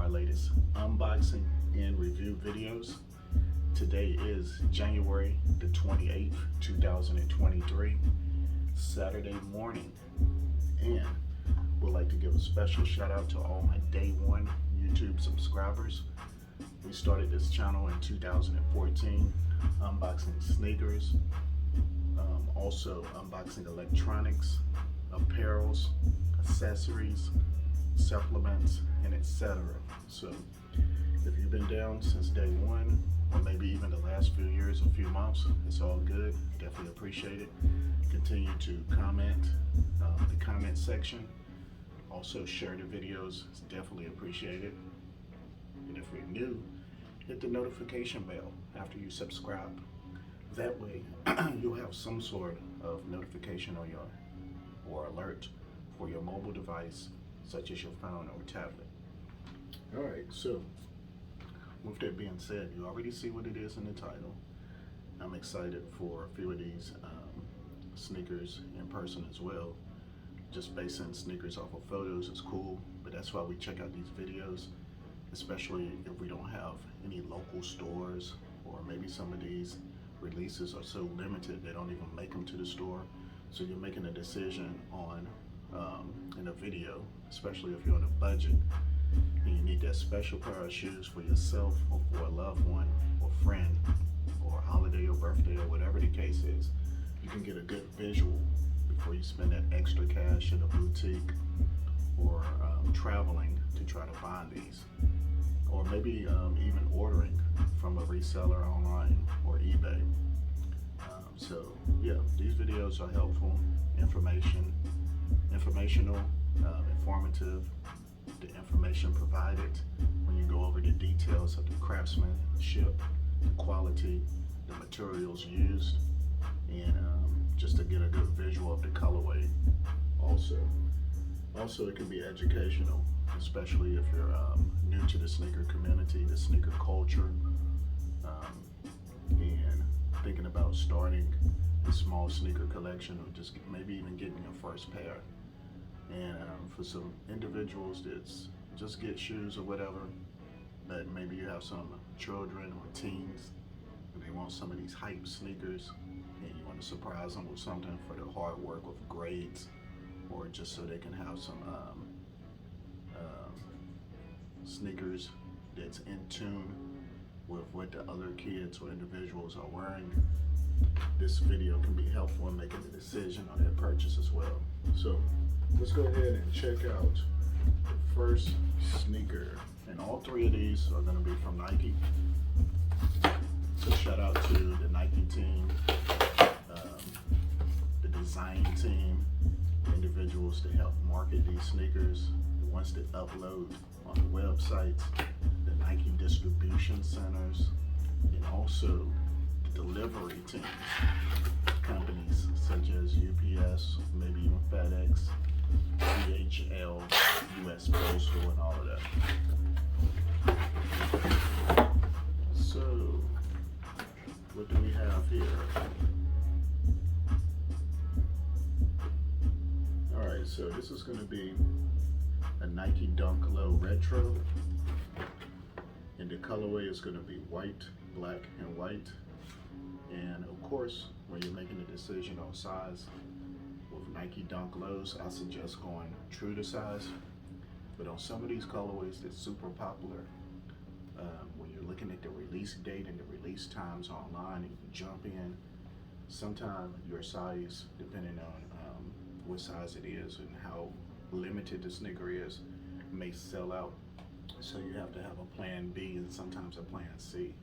latest unboxing and review videos. Today is January the 28th, 2023, Saturday morning, and would like to give a special shout out to all my day one YouTube subscribers. We started this channel in 2014, unboxing sneakers, also unboxing electronics, apparels, accessories, supplements, and etc. So if you've been down since day one, or maybe even the last few years, a few months, it's all good. Definitely appreciate it. Continue to comment the comment section. Also share the videos. It's definitely appreciated. And if you're new, hit the notification bell after you subscribe. That way you'll have some sort of notification on your or alert for your mobile device, such as your phone or tablet. All right, so with that being said, you already see what it is in the title. I'm excited for a few of these sneakers in person as well. Just basing sneakers off of photos is cool, but that's why we check out these videos, especially if we don't have any local stores, or maybe some of these releases are so limited they don't even make them to the store. So you're making a decision on in a video, especially if you're on a budget and you need that special pair of shoes for yourself or for a loved one or friend or holiday or birthday or whatever the case is. You can get a good visual before you spend that extra cash in a boutique or traveling to try to find these, or maybe even ordering from a reseller online or eBay. So yeah, these videos are helpful, informational, informative. The information provided when you go over the details of the craftsmanship, the quality, the materials used, and just to get a good visual of the colorway. Also it can be educational, especially if you're new to the sneaker community, the sneaker culture, and thinking about starting a small sneaker collection, or just maybe even getting your first pair. And for some individuals that's just get shoes or whatever, but maybe you have some children or teens and they want some of these hype sneakers and you want to surprise them with something for their hard work with grades, or just so they can have some sneakers that's in tune with what the other kids or individuals are wearing. This video can be helpful in making the decision on their purchase as well. So let's go ahead and check out the first sneaker. And all three of these are going to be from Nike. So shout out to the Nike team, the design team, the individuals that help market these sneakers, the ones that upload on the websites, the Nike distribution centers, and also the delivery teams, companies such as UPS, maybe even FedEx, DHL, US Postal, and all of that. So, what do we have here? Alright, so this is going to be a Nike Dunk Low Retro, and the colorway is going to be white, black, and white. And of course, when you're making a decision on size with Nike Dunk Lows, I suggest going true to size. But on some of these colorways that's super popular, when you're looking at the release date and the release times online, and you jump in, sometimes your size, depending on what size it is and how limited the sneaker is, may sell out. So you have to have a plan B and sometimes a plan C.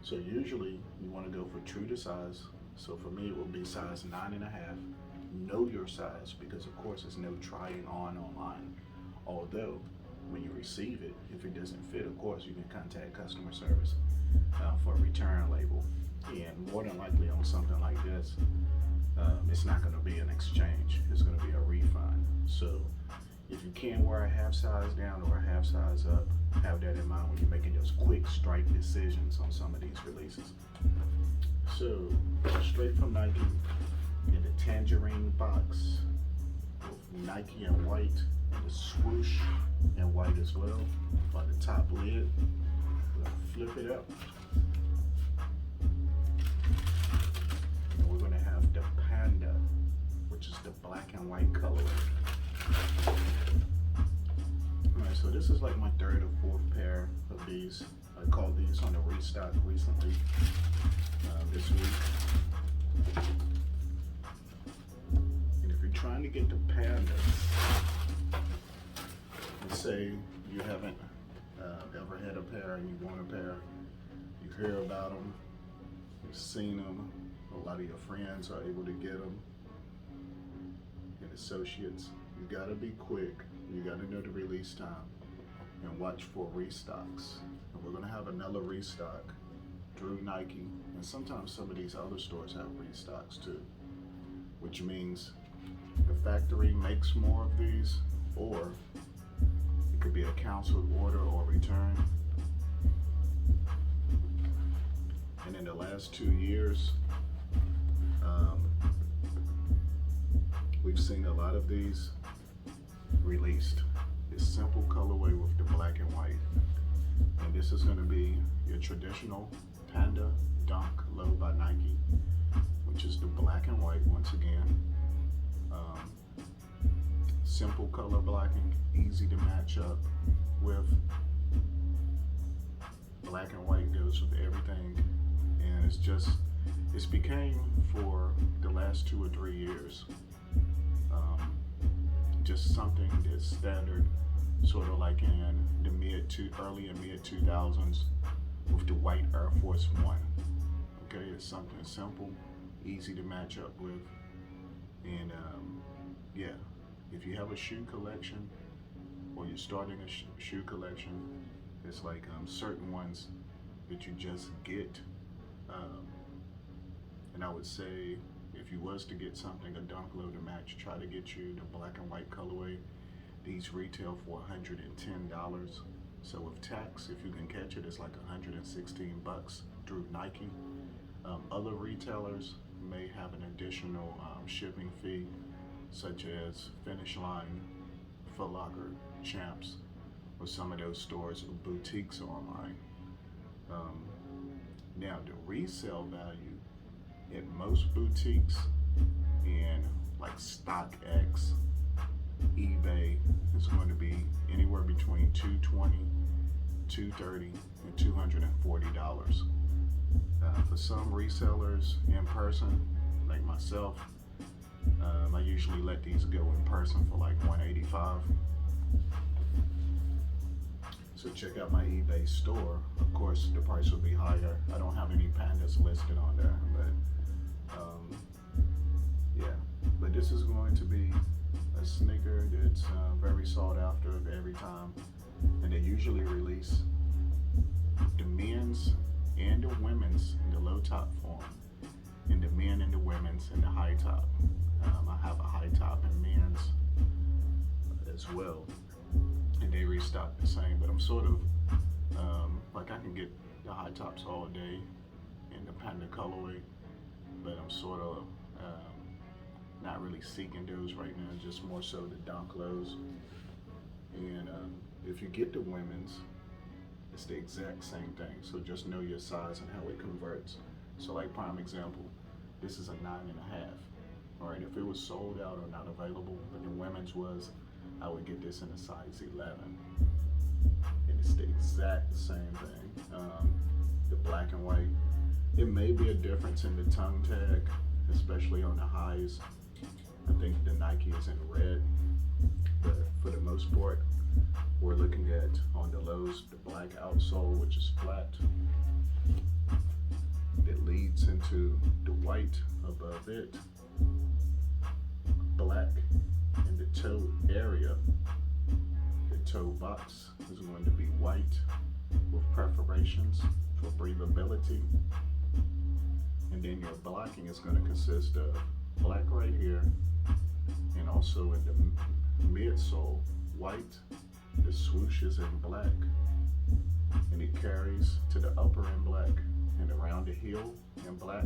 So usually you want to go for true to size. So for me, it will be size 9.5. Know your size, because of course there's no trying on online. Although when you receive it, if it doesn't fit, of course you can contact customer service for a return label. And more than likely on something like this, it's not going to be an exchange. It's going to be a refund. So if you can wear a half size down or a half size up, have that in mind when you're making those quick strike decisions on some of these releases. So straight from Nike in the tangerine box with Nike in white and the swoosh in white as well by the top lid. We'll flip it up. And we're going to have the Panda, which is the black and white colorway. Alright, so this is like my third or fourth pair of these. I called these on the restock recently, this week. And if you're trying to get the Panda, let's say you haven't ever had a pair and you want a pair, you hear about them, you've seen them, a lot of your friends are able to get them, and associates, you gotta be quick, you gotta know the release time, and watch for restocks. And we're gonna have another restock through Nike, and sometimes some of these other stores have restocks too, which means the factory makes more of these, or it could be a canceled order or return. And in the last 2 years, we've seen a lot of these released. This simple colorway with the black and white. And this is gonna be your traditional Panda Dunk Low by Nike, which is the black and white once again. Simple color blocking, easy to match up with. Black and white goes with everything, and it's became for the last 2 or 3 years just something that's standard, sort of like in the early and mid 2000s with the white Air Force One. Okay, it's something simple, easy to match up with, and yeah, if you have a shoe collection or you're starting a shoe collection, it's like certain ones that you just get, and I would say if you was to get something, a Dunk Low to match, try to get you the black and white colorway. These retail for $110. So with tax, if you can catch it, it's like 116 bucks through Nike. Other retailers may have an additional shipping fee, such as Finish Line, Foot Locker, Champs, or some of those stores or boutiques online. Now the resale value at most boutiques and like StockX, eBay is going to be anywhere between $220, $230, and $240. For some resellers in person, like myself, I usually let these go in person for like $185. So check out my eBay store. Of course, the price will be higher. I don't have any Pandas listed on there, but yeah. But this is going to be a sneaker that's very sought after every time, and they usually release the men's and the women's in the low top form, and the men and the women's in the high top. I have a high top in men's as well, and they restock the same, but I'm sort of like I can get the high tops all day in the Panda colorway, but I'm sort of not really seeking those right now, just more so the Dunk Lows. And if you get the women's, it's the exact same thing, so just know your size and how it converts. So like prime example, this is a 9.5. All right, if it was sold out or not available, but the women's was, I would get this in a size 11. And it's the exact same thing. The black and white, it may be a difference in the tongue tag, especially on the highs. I think the Nike is in red, but for the most part, we're looking at on the lows, the black outsole, which is flat, that leads into the white above it, black in the toe area. The toe box is going to be white with perforations for breathability, and then your blocking is going to consist of black right here, and also in the midsole, white. The swoosh is in black, and it carries to the upper in black, and around the heel in black,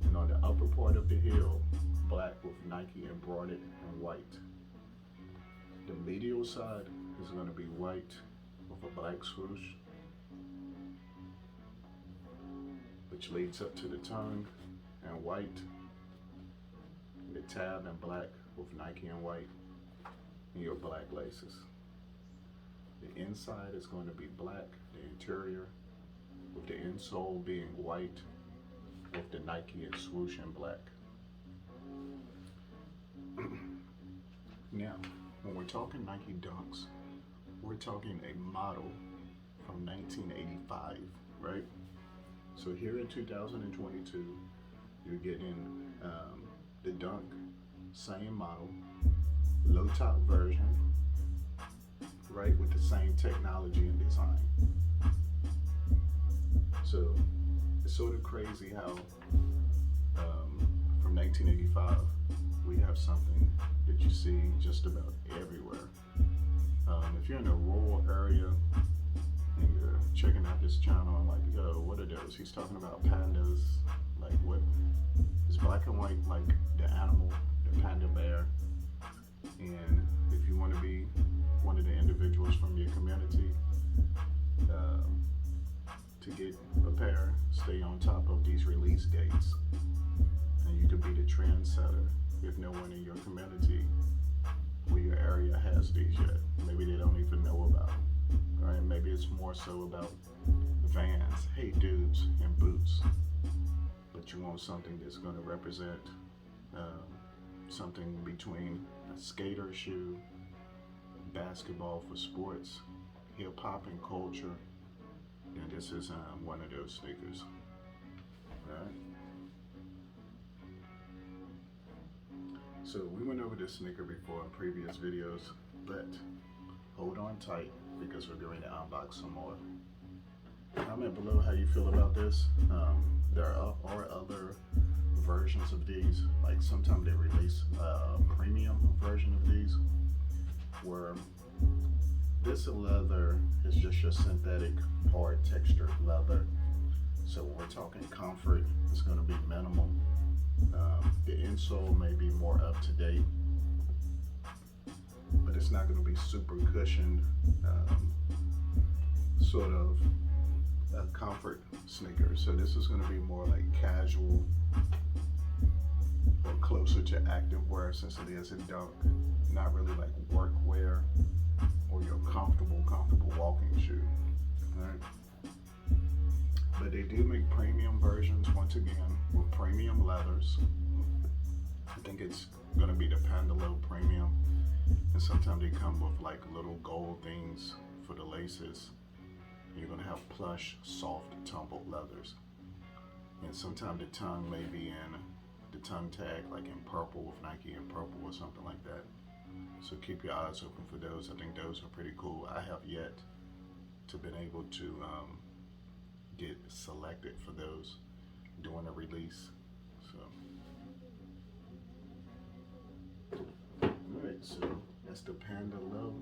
and on the upper part of the heel, black with Nike embroidered in white. The medial side is going to be white with a black swoosh, which leads up to the tongue, and white. The tab and black with Nike and white, and your black laces. The inside is going to be black, the interior, with the insole being white, with the Nike and swoosh in black. Now, when we're talking Nike Dunks, we're talking a model from 1985, right? So here in 2022, you're getting the Dunk, same model, low top version, right, with the same technology and design. So it's sort of crazy how from 1985 we have something that you see just about everywhere. If you're in a rural area and you're checking out this channel and like, yo, what are those? He's talking about pandas. Like, what is black and white, like the animal, the panda bear? And if you want to be one of the individuals from your community to get a pair, stay on top of these release dates, and you could be the trendsetter if no one in your community or your area has these yet. Maybe they don't even know about them. Right? Maybe it's more so about Vans, hey dudes, and boots. But you want something that's going to represent something between a skater shoe, basketball for sports, hip hop and culture. And this is one of those sneakers. Right? So we went over this sneaker before in previous videos, but hold on tight because we're going to unbox some more. Comment below how you feel about this. There are other versions of these, like sometimes they release a premium version of these where this leather is just your synthetic hard textured leather. So when we're talking comfort, it's going to be minimal. The insole may be more up to date, but it's not going to be super cushioned, sort of a comfort sneaker. So this is going to be more like casual or closer to active wear, since it is a Dunk, not really like work wear or your comfortable walking shoe. Right? But they do make premium versions, once again, with premium leathers. I think it's gonna be the Panda Low Premium, and sometimes they come with like little gold things for the laces. You're gonna have plush, soft, tumbled leathers. And sometimes the tongue may be in the tongue tag, like in purple with Nike in purple or something like that. So keep your eyes open for those. I think those are pretty cool. I have yet to been able to get selected for those during a release. So, alright, so that's the Panda Low,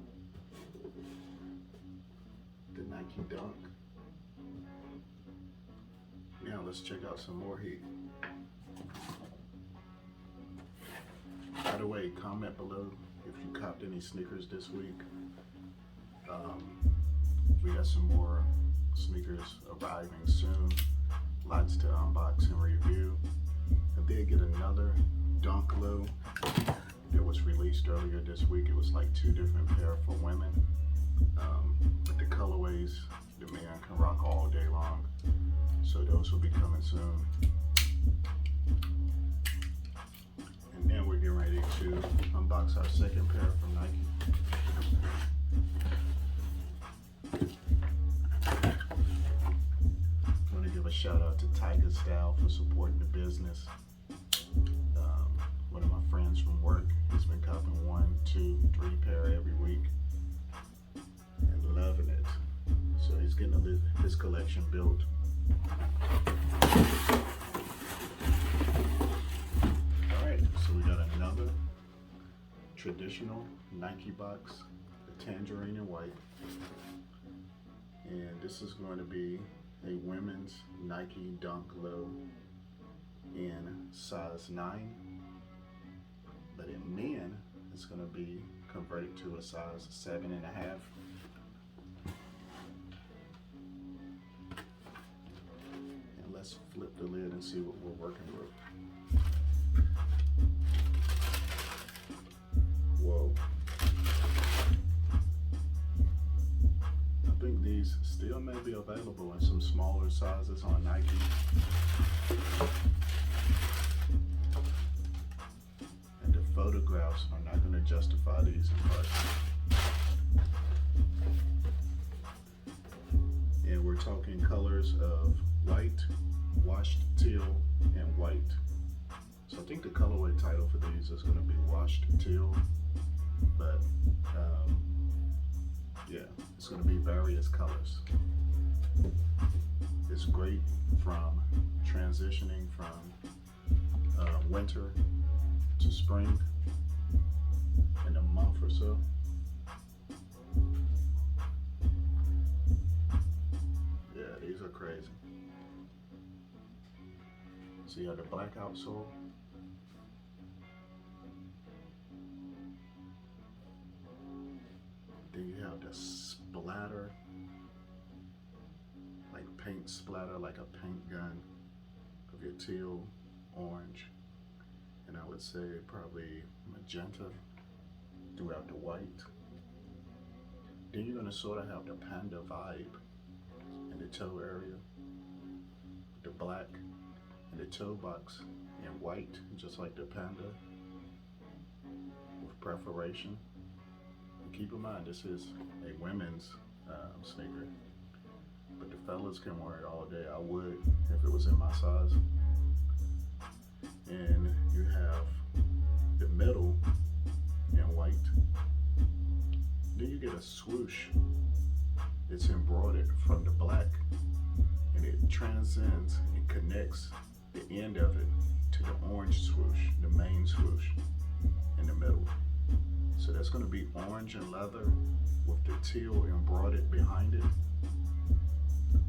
the Nike Dunk. Now let's check out some more heat. By the way, comment below if you copped any sneakers this week. We got some more sneakers arriving soon. Lots to unbox and review. I did get another Dunk Low that was released earlier this week. It was like 2 different pair for women. But the colorways, the man can rock all day long. So those will be coming soon. And then we're getting ready to unbox our second pair from Nike. I want to give a shout out to Tiger Style for supporting the business. One of my friends from work, he's been copping 1, 2, 3 pair every week and loving it. So he's getting his collection built. Alright, so we got another traditional Nike box, the tangerine and white. And this is going to be a women's Nike Dunk Low in size 9. But in men, it's going to be converted to a size 7.5. And let's flip the lid and see what we're working with. Whoa. I think these still may be available in some smaller sizes on Nike. And the photographs are not going to justify these in person. And we're talking colors of white, washed teal, and white. So I think the colorway title for these is going to be washed teal, but yeah, it's going to be various colors. It's great from transitioning from winter to spring in a month or so. Yeah, these are crazy. So you have the black outsole. Then you have the splatter, like paint splatter, like a paint gun of your teal, orange, and I would say probably magenta throughout the white. Then you're gonna sort of have the Panda vibe in the toe area, the black and the toe box in white, just like the Panda, with perforation. Keep in mind, this is a women's sneaker, but the fellas can wear it all day. I would if it was in my size. And you have the middle in white. Then you get a swoosh. It's embroidered from the black, and it transcends and connects the end of it to the orange swoosh, the main swoosh in the middle. So that's going to be orange and leather with the teal embroidered behind it,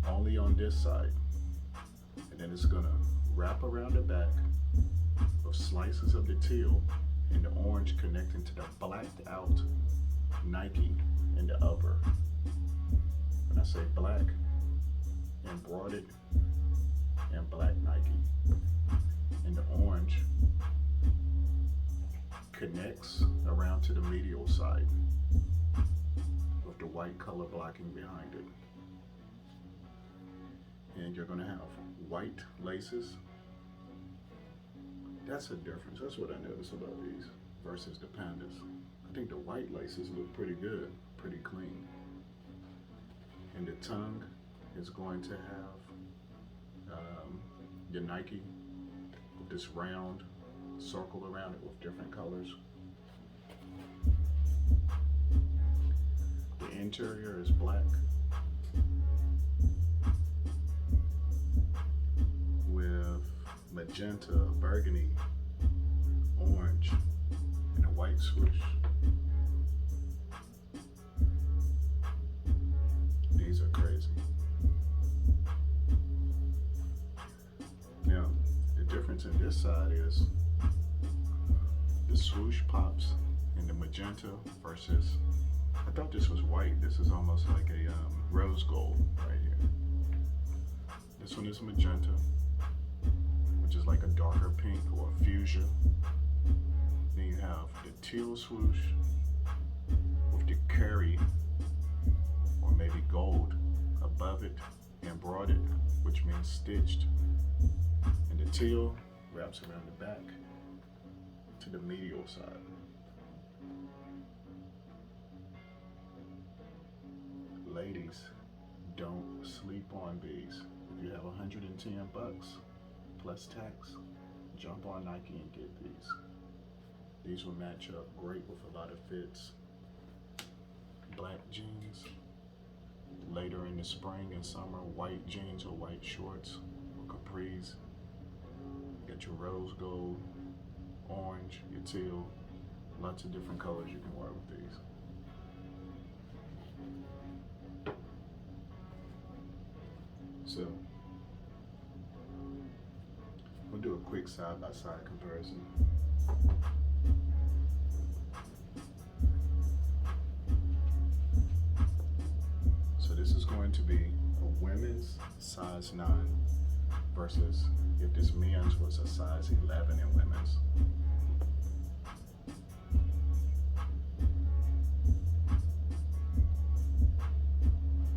only on this side. And then it's going to wrap around the back with slices of the teal and the orange connecting to the blacked out Nike in the upper. When I say black, embroidered and black Nike. And the orange connects around to the medial side with the white color blocking behind it. And you're going to have white laces. That's a difference. That's what I noticed about these versus the Pandas. I think the white laces look pretty good, pretty clean. And the tongue is going to have your Nike with this round circle around it with different colors. The interior is black with magenta, burgundy, orange, and a white swoosh. These are crazy. Now, the difference in this side is the swoosh pops in the magenta versus, I thought this was white. This is almost like a rose gold right here. This one is magenta, which is like a darker pink or a fuchsia. Then you have the teal swoosh with the curry or maybe gold above it, embroidered, which means stitched. And the teal wraps around the back to the medial side. Ladies, don't sleep on these. If you have 110 bucks plus tax, jump on Nike and get these. These will match up great with a lot of fits. Black jeans. Later in the spring and summer, white jeans or white shorts or capris. You got your rose gold, orange, your teal, lots of different colors you can wear with these. So, we'll do a quick side-by-side comparison. this is going to be a women's size 9 versus if this men's was a size 11 in women's.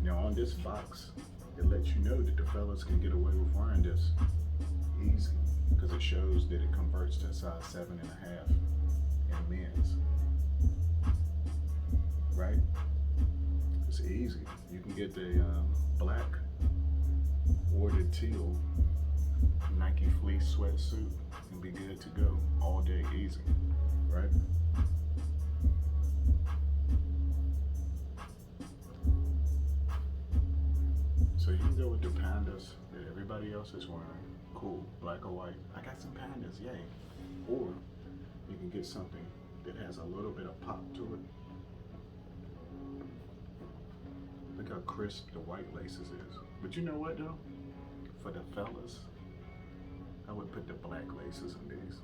Now on this box, it lets you know that the fellas can get away with wearing this easy because it shows that it converts to a size 7.5 in men's. Right? It's easy. You can get the black or the teal Nike fleece sweatsuit and be good to go all day easy, right? So you can go with the pandas that everybody else is wearing. Cool, black or white. I got some pandas, yay. Or you can get something that has a little bit of pop to it. Look how crisp the white laces is. But you know what though? For the fellas, I would put the black laces in these.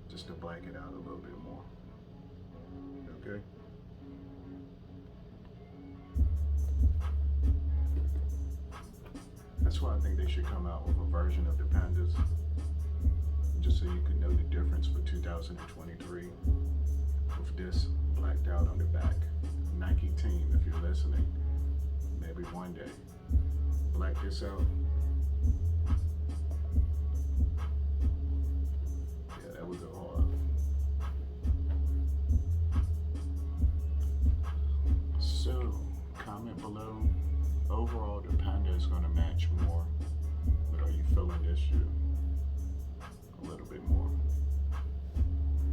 Just to black it out a little bit more. Okay? That's why I think they should come out with a version of the pandas. Just so you can know the difference for 2023. With this blacked out on the back. Nike team, if you're listening, maybe one day, black this out. Yeah, that would go hard. So, comment below. Overall, the Panda is going to match more, but are you feeling this shoe a little bit more?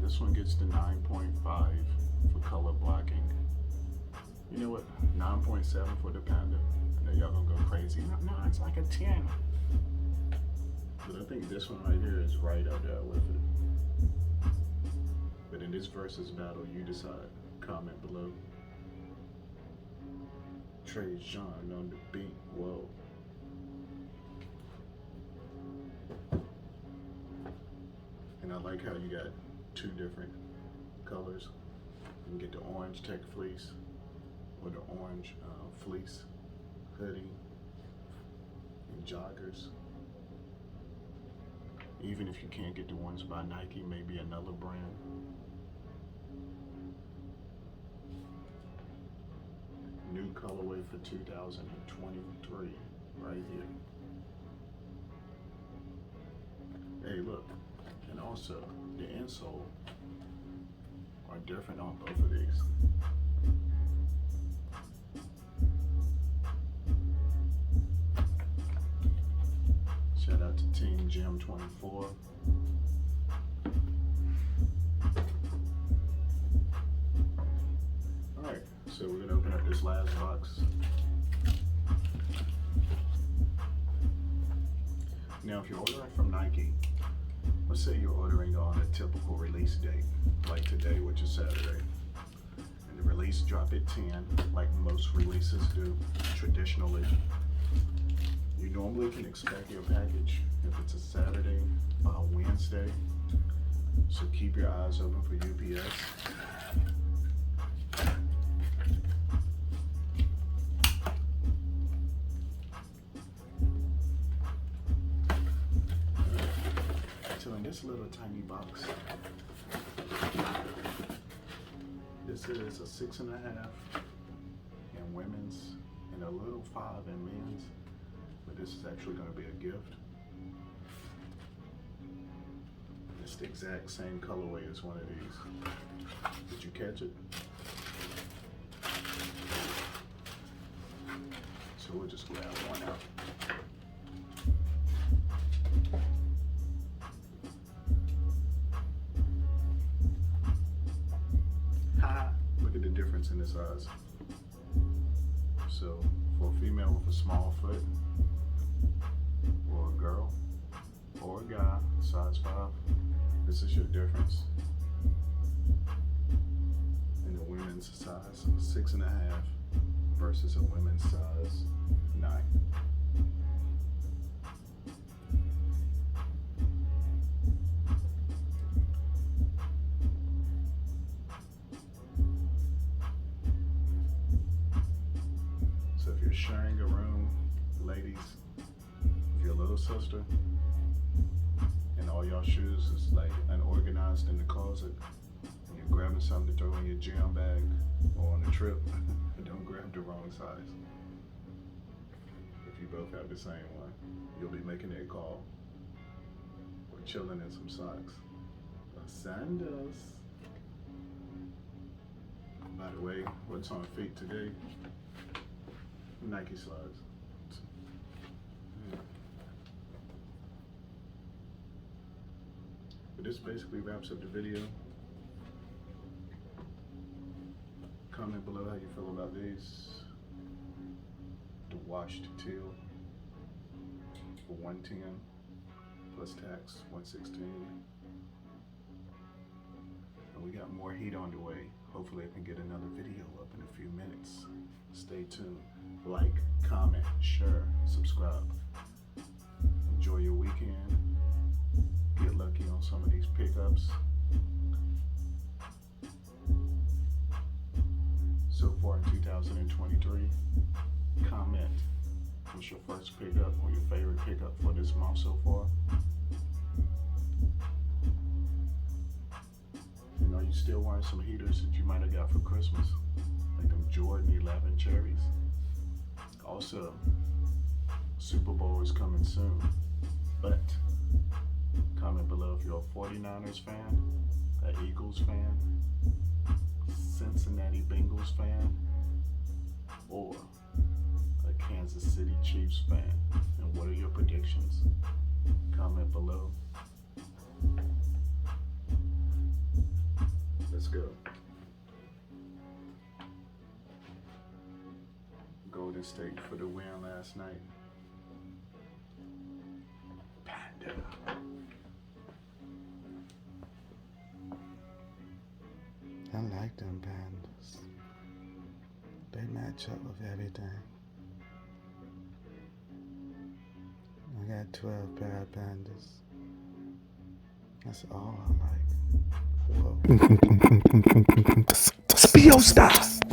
This one gets the 9.5 for color blocking. You know what? 9.7 for the Panda. I know y'all gonna go crazy. No, it's like a 10. But I think this one right here is right out there with it. But in this versus battle, you decide. Comment below. Trey Jean on the beat. Whoa. And I like how you got 2 different colors. You can get the orange tech fleece or the orange fleece hoodie and joggers. Even if you can't get the ones by Nike, maybe another brand. New colorway for 2023 right here. Hey, look, and also the insole are different on both of these. Shout out to Team Gym 24. Alright, so we're gonna open up this last box. Now if you're ordering from Nike, let's say you're ordering on a typical release date, like today, which is Saturday. And the release drop at 10, like most releases do, traditionally. You normally can expect your package if it's a Saturday by Wednesday. So keep your eyes open for UPS. So in this little tiny box, this is a 6.5 in women's and a little 5 in men's. But this is actually going to be a gift. It's the exact same colorway as one of these. Did you catch it? So we'll just grab one out. Ha! Look at the difference in the size. So for a female with a small foot, or a girl, or a guy, size 5, this is your difference in the women's size 6.5 versus a women's size 9. sharing a room, ladies, with your little sister, and all y'all shoes is like unorganized in the closet, and you're grabbing something to throw in your gym bag or on a trip, don't grab the wrong size. If you both have the same one, you'll be making that call or chilling in some socks or sandals. By the way, what's on feet today? Nike slides. But this basically wraps up the video. Comment below how you feel about these. The washed teal for $110 plus tax $116. And we got more heat on the way. Hopefully I can get another video up in a few minutes. Stay tuned. Like, comment, share, subscribe. Enjoy your weekend. Get lucky on some of these pickups. So far in 2023, comment what's your first pickup or your favorite pickup for this month so far. And are you still wearing some heaters that you might have got for Christmas? Like them Jordan 11 cherries. Also, Super Bowl is coming soon. But comment below if you're a 49ers fan, an Eagles fan, Cincinnati Bengals fan, or a Kansas City Chiefs fan. And what are your predictions? Comment below. Let's go. Golden State for the win last night. Panda. I like them pandas. They match up with everything. I got 12 pair of pandas. That's all I like. Whoa. P.oastman.